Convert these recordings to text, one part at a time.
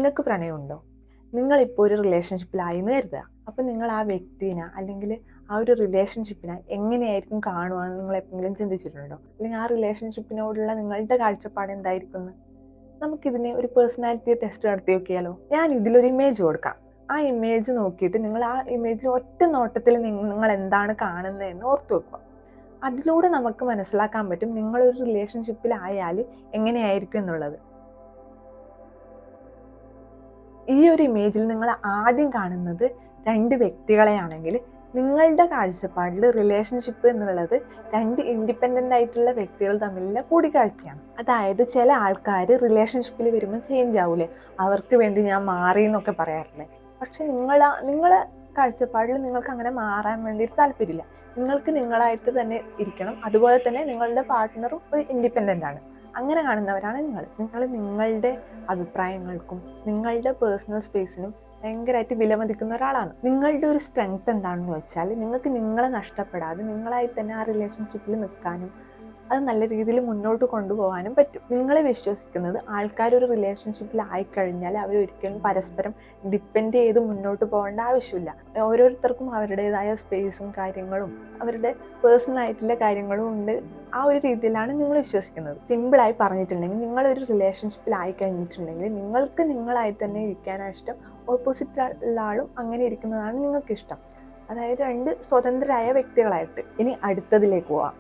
നിങ്ങൾക്ക് പ്രണയമുണ്ടോ? നിങ്ങളിപ്പോൾ ഒരു റിലേഷൻഷിപ്പിലായി എന്ന് കരുതുക. അപ്പം നിങ്ങൾ ആ വ്യക്തിനെ അല്ലെങ്കിൽ ആ ഒരു റിലേഷൻഷിപ്പിനെ എങ്ങനെയായിരിക്കും കാണുക എന്ന് നിങ്ങൾ എപ്പോഴെങ്കിലും ചിന്തിച്ചിട്ടുണ്ടോ? അല്ലെങ്കിൽ ആ റിലേഷൻഷിപ്പിനോടുള്ള നിങ്ങളുടെ കാഴ്ചപ്പാട് എന്തായിരിക്കും? നമുക്കിതിനെ ഒരു പേഴ്സണാലിറ്റി ടെസ്റ്റ് നടത്തി നോക്കിയാലോ? ഞാൻ ഇതിലൊരു ഇമേജ് കൊടുക്കാം. ആ ഇമേജ് നോക്കിയിട്ട് നിങ്ങൾ ആ ഇമേജിൽ ഒറ്റ നോട്ടത്തിൽ നിങ്ങൾ എന്താണ് കാണുന്നതെന്ന് ഓർത്തു വെക്കുക. അതിലൂടെ നമുക്ക് മനസ്സിലാക്കാൻ പറ്റും നിങ്ങളൊരു റിലേഷൻഷിപ്പിലായാൽ എങ്ങനെയായിരിക്കും എന്നുള്ളത്. ഈ ഒരു ഇമേജിൽ നിങ്ങൾ ആദ്യം കാണുന്നത് രണ്ട് വ്യക്തികളെയാണെങ്കിൽ നിങ്ങളുടെ കാഴ്ചപ്പാടിൽ റിലേഷൻഷിപ്പ് എന്നുള്ളത് രണ്ട് ഇൻഡിപെൻഡൻ്റ് ആയിട്ടുള്ള വ്യക്തികൾ തമ്മിലുള്ള കൂടിക്കാഴ്ചയാണ്. അതായത് ചില ആൾക്കാർ റിലേഷൻഷിപ്പിൽ വരുമ്പോൾ ചേഞ്ച് ആവൂലേ, അവർക്ക് വേണ്ടി ഞാൻ മാറി എന്നൊക്കെ പറയാറില്ലേ. പക്ഷെ നിങ്ങളെ കാഴ്ചപ്പാടിൽ നിങ്ങൾക്ക് അങ്ങനെ മാറാൻ വേണ്ടിയിട്ട് താല്പര്യമില്ല. നിങ്ങൾക്ക് നിങ്ങളായിട്ട് തന്നെ ഇരിക്കണം. അതുപോലെ തന്നെ നിങ്ങളുടെ പാർട്ട്ണറും ഒരു ഇൻഡിപെൻഡൻ്റ് ആണ്. അങ്ങനെ കാണുന്നവരാണ് നിങ്ങളുടെ അഭിപ്രായങ്ങൾക്കും നിങ്ങളുടെ പേഴ്സണൽ സ്പേസിനും ഭയങ്കരമായിട്ട് വിലമതിക്കുന്ന ഒരാളാണ്. നിങ്ങളുടെ ഒരു സ്ട്രെങ്ത് എന്താണെന്ന് വെച്ചാൽ നിങ്ങൾക്ക് നിങ്ങളെ നഷ്ടപ്പെടാതെ നിങ്ങളായി തന്നെ ആ റിലേഷൻഷിപ്പിൽ നിൽക്കാനും അത് നല്ല രീതിയിൽ മുന്നോട്ട് കൊണ്ടുപോകാനും പറ്റും. നിങ്ങളെ വിശ്വസിക്കുന്നത് ആൾക്കാർ ഒരു റിലേഷൻഷിപ്പിൽ ആയിക്കഴിഞ്ഞാൽ അവർ ഒരിക്കലും പരസ്പരം ഡിപ്പെൻഡ് ചെയ്ത് മുന്നോട്ട് പോകേണ്ട ആവശ്യമില്ല. ഓരോരുത്തർക്കും അവരുടേതായ സ്പേസും കാര്യങ്ങളും അവരുടെ പേഴ്സണൽ ആയിട്ടുള്ള കാര്യങ്ങളും ഉണ്ട്. ആ ഒരു രീതിയിലാണ് നിങ്ങൾ വിശ്വസിക്കുന്നത്. സിമ്പിളായി പറഞ്ഞിട്ടുണ്ടെങ്കിൽ നിങ്ങളൊരു റിലേഷൻഷിപ്പിൽ ആയി കഴിഞ്ഞിട്ടുണ്ടെങ്കിൽ നിങ്ങൾക്ക് നിങ്ങളായി തന്നെ ഇരിക്കാനാണ് ഇഷ്ടം. ഓപ്പോസിറ്റ് ഉള്ള ആളും അങ്ങനെ ഇരിക്കുന്നതാണ് നിങ്ങൾക്ക് ഇഷ്ടം. അതായത് രണ്ട് സ്വതന്ത്രരായ വ്യക്തികളായിട്ട്. ഇനി അടുത്തതിലേക്ക് പോവാം.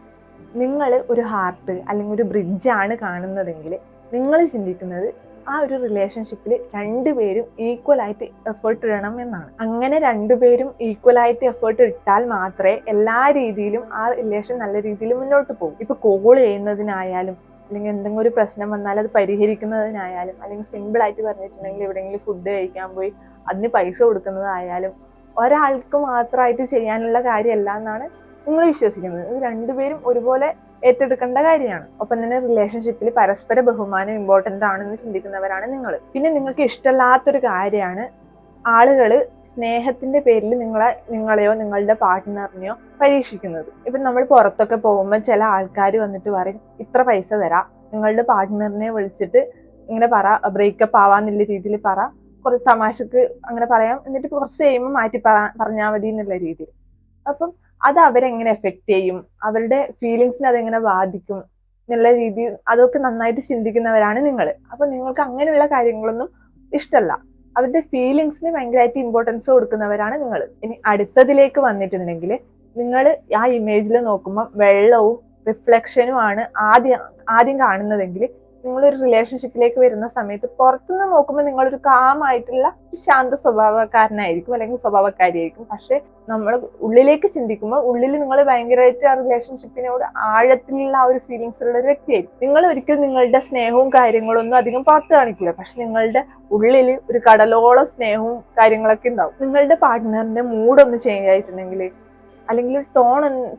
നിങ്ങൾ ഒരു ഹാർട്ട് അല്ലെങ്കിൽ ഒരു ബ്രിഡ്ജാണ് കാണുന്നതെങ്കിൽ നിങ്ങൾ ചിന്തിക്കുന്നത് ആ ഒരു റിലേഷൻഷിപ്പിൽ രണ്ടുപേരും ഈക്വലായിട്ട് എഫേർട്ട് ഇടണം എന്നാണ്. അങ്ങനെ രണ്ടുപേരും ഈക്വലായിട്ട് എഫേർട്ട് ഇട്ടാൽ മാത്രമേ എല്ലാ രീതിയിലും ആ റിലേഷൻ നല്ല രീതിയിൽ മുന്നോട്ട് പോകും. ഇപ്പൊ കോൾ ചെയ്യുന്നതിനായാലും അല്ലെങ്കിൽ എന്തെങ്കിലും ഒരു പ്രശ്നം വന്നാൽ അത് പരിഹരിക്കുന്നതിനായാലും അല്ലെങ്കിൽ സിമ്പിളായിട്ട് പറഞ്ഞിട്ടുണ്ടെങ്കിൽ എവിടെയെങ്കിലും ഫുഡ് കഴിക്കാൻ പോയി അതിന് പൈസ കൊടുക്കുന്നതായാലും ഒരാൾക്ക് മാത്രമായിട്ട് ചെയ്യാനുള്ള കാര്യമല്ല എന്നാണ് നിങ്ങൾ വിശ്വസിക്കുന്നത്. ഇത് രണ്ടുപേരും ഒരുപോലെ ഏറ്റെടുക്കേണ്ട കാര്യമാണ്. ഒപ്പം തന്നെ റിലേഷൻഷിപ്പിൽ പരസ്പര ബഹുമാനം ഇമ്പോർട്ടൻ്റ് ആണെന്ന് ചിന്തിക്കുന്നവരാണ് നിങ്ങൾ. പിന്നെ നിങ്ങൾക്ക് ഇഷ്ടമില്ലാത്തൊരു കാര്യമാണ് ആളുകൾ സ്നേഹത്തിന്റെ പേരിൽ നിങ്ങളെയോ നിങ്ങളുടെ പാർട്ട്ണറിനെയോ പരീക്ഷിക്കുന്നത്. ഇപ്പം നമ്മൾ പുറത്തൊക്കെ പോകുമ്പോൾ ചില ആൾക്കാർ വന്നിട്ട് പറയും ഇത്ര പൈസ തരാം, നിങ്ങളുടെ പാർട്ട്ണറിനെ വിളിച്ചിട്ട് ഇങ്ങനെ പറ, ബ്രേക്കപ്പ് ആവാന്നുള്ള രീതിയിൽ പറ, കുറച്ച് തമാശക്ക് അങ്ങനെ പറയാം, എന്നിട്ട് കുറച്ച് കഴിയുമ്പോൾ മാറ്റി പറഞ്ഞാൽ മതി എന്നുള്ള രീതിയിൽ. അപ്പം അത് അവരെങ്ങനെ എഫക്റ്റ് ചെയ്യും, അവരുടെ ഫീലിങ്സിനെ അതെങ്ങനെ ബാധിക്കും എന്നുള്ള രീതി അതൊക്കെ നന്നായിട്ട് ചിന്തിക്കുന്നവരാണ് നിങ്ങൾ. അപ്പം നിങ്ങൾക്ക് അങ്ങനെയുള്ള കാര്യങ്ങളൊന്നും ഇഷ്ടമല്ല. അവരുടെ ഫീലിങ്സിന് ഭയങ്കരമായിട്ട് ഇമ്പോർട്ടൻസ് കൊടുക്കുന്നവരാണ് നിങ്ങൾ. ഇനി അടുത്തതിലേക്ക് വന്നിട്ടുണ്ടെങ്കിൽ നിങ്ങൾ ആ ഇമേജിൽ നോക്കുമ്പോൾ വെള്ളവും റിഫ്ലക്ഷനുമാണ് ആദ്യം കാണുന്നതെങ്കിൽ നിങ്ങളൊരു റിലേഷൻഷിപ്പിലേക്ക് വരുന്ന സമയത്ത് പുറത്തുനിന്ന് നോക്കുമ്പോൾ നിങ്ങളൊരു കാമായിട്ടുള്ള ശാന്ത സ്വഭാവക്കാരനായിരിക്കും അല്ലെങ്കിൽ സ്വഭാവക്കാരിയായിരിക്കും. പക്ഷെ നമ്മൾ ഉള്ളിലേക്ക് ചിന്തിക്കുമ്പോൾ ഉള്ളിൽ നിങ്ങൾ ഭയങ്കരമായിട്ട് ആ റിലേഷൻഷിപ്പിനോട് ആഴത്തിലുള്ള ആ ഒരു ഫീലിങ്സ് ഉള്ള ഒരു വ്യക്തിയായിരിക്കും. നിങ്ങൾ ഒരിക്കലും നിങ്ങളുടെ സ്നേഹവും കാര്യങ്ങളൊന്നും അധികം പുറത്ത് കാണിക്കില്ല. പക്ഷെ നിങ്ങളുടെ ഉള്ളിൽ ഒരു കടലോളം സ്നേഹവും കാര്യങ്ങളൊക്കെ ഉണ്ടാവും. നിങ്ങളുടെ പാർട്ട്ണറിന്റെ മൂഡൊന്ന് ചേഞ്ച് ആയിട്ടുണ്ടെങ്കിൽ അല്ലെങ്കിൽ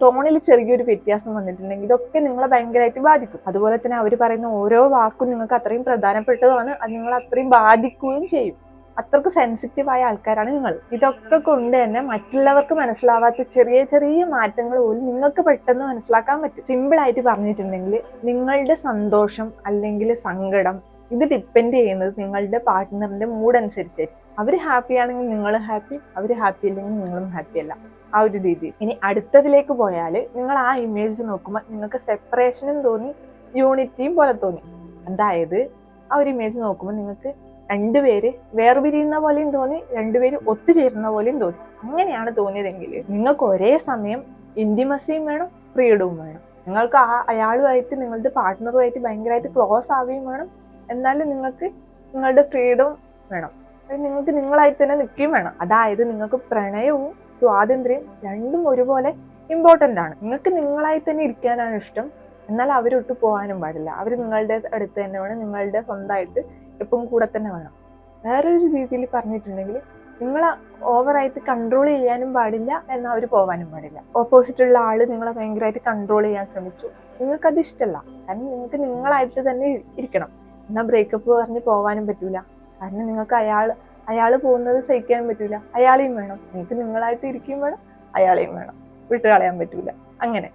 ടോണിൽ ചെറിയൊരു വ്യത്യാസം വന്നിട്ടുണ്ടെങ്കിൽ ഇതൊക്കെ നിങ്ങളെ ഭയങ്കരമായിട്ട് ബാധിക്കും. അതുപോലെ തന്നെ അവർ പറയുന്ന ഓരോ വാക്കും നിങ്ങൾക്ക് അത്രയും പ്രധാനപ്പെട്ടതാണ്, അത് നിങ്ങളെ അത്രയും ബാധിക്കുകയും ചെയ്യും. അത്രക്ക് സെൻസിറ്റീവായ ആൾക്കാരാണ് നിങ്ങൾ. ഇതൊക്കെ കൊണ്ട് തന്നെ മറ്റുള്ളവർക്ക് മനസ്സിലാവാത്ത ചെറിയ ചെറിയ മാറ്റങ്ങൾ പോലും നിങ്ങൾക്ക് പെട്ടെന്ന് മനസ്സിലാക്കാൻ പറ്റും. സിമ്പിളായിട്ട് പറഞ്ഞിട്ടുണ്ടെങ്കിൽ നിങ്ങളുടെ സന്തോഷം അല്ലെങ്കിൽ സങ്കടം ഇത് ഡിപ്പെൻഡ് ചെയ്യുന്നത് നിങ്ങളുടെ പാർട്ട്ണറിന്റെ മൂഡ് അനുസരിച്ചായിരിക്കും. അവർ ഹാപ്പി ആണെങ്കിൽ നിങ്ങൾ ഹാപ്പി, അവർ ഹാപ്പി അല്ലെങ്കിൽ നിങ്ങളും ഹാപ്പി അല്ല, ആ ഒരു രീതി. ഇനി അടുത്തതിലേക്ക് പോയാൽ നിങ്ങൾ ആ ഇമേജ് നോക്കുമ്പോൾ നിങ്ങൾക്ക് സെപ്പറേഷനും തോന്നി യൂണിറ്റിയും പോലെ തോന്നി. അതായത് ആ ഒരു ഇമേജ് നോക്കുമ്പോൾ നിങ്ങൾക്ക് രണ്ടുപേര് വേർപിരിയുന്ന പോലെയും തോന്നി, രണ്ടുപേര് ഒത്തുചേരുന്ന പോലെയും തോന്നി. അങ്ങനെയാണ് തോന്നിയതെങ്കിൽ നിങ്ങൾക്ക് ഒരേ സമയം ഇന്റിമസിയും വേണം, ഫ്രീഡവും വേണം. നിങ്ങൾക്ക് അയാളുമായിട്ട് നിങ്ങളുടെ പാർട്ട്ണറുമായിട്ട് ഭയങ്കരമായിട്ട് ക്ലോസ് ആവുകയും വേണം, എന്നാലും നിങ്ങൾക്ക് നിങ്ങളുടെ ഫ്രീഡം വേണം. നിങ്ങൾക്ക് നിങ്ങളായിട്ട് തന്നെ നിൽക്കുകയും വേണം. അതായത് നിങ്ങൾക്ക് പ്രണയവും സ്വാതന്ത്ര്യം രണ്ടും ഒരുപോലെ ഇമ്പോർട്ടൻ്റ് ആണ്. നിങ്ങൾക്ക് നിങ്ങളായി തന്നെ ഇരിക്കാനാണ് ഇഷ്ടം, എന്നാൽ അവരൊട്ട് പോകാനും പാടില്ല. അവർ നിങ്ങളുടെ അടുത്ത് തന്നെ വേണം, നിങ്ങളുടെ സ്വന്തമായിട്ട് എപ്പോഴും കൂടെ തന്നെ വേണം. വേറൊരു രീതിയിൽ പറഞ്ഞിട്ടുണ്ടെങ്കിൽ നിങ്ങളെ ഓവറായിട്ട് കൺട്രോൾ ചെയ്യാനും പാടില്ല, എന്നാൽ അവർ പോകാനും പാടില്ല. ഓപ്പോസിറ്റുള്ള ആള് നിങ്ങളെ ഭയങ്കരമായിട്ട് കൺട്രോൾ ചെയ്യാൻ ശ്രമിച്ചു, നിങ്ങൾക്കത് ഇഷ്ടമല്ല. കാരണം നിങ്ങൾക്ക് നിങ്ങളായിട്ട് തന്നെ ഇരിക്കണം. എന്നാൽ ബ്രേക്കപ്പ് പറഞ്ഞ് പോകാനും പറ്റൂല. കാരണം നിങ്ങൾക്ക് അയാൾ പോകുന്നത് സഹിക്കാനും പറ്റൂല, അയാളെയും വേണം. നിങ്ങൾക്ക് നിങ്ങളായിട്ട് ഇരിക്കുകയും വേണം, അയാളെയും വേണം, വിട്ട് കളയാൻ പറ്റൂല. അങ്ങനെ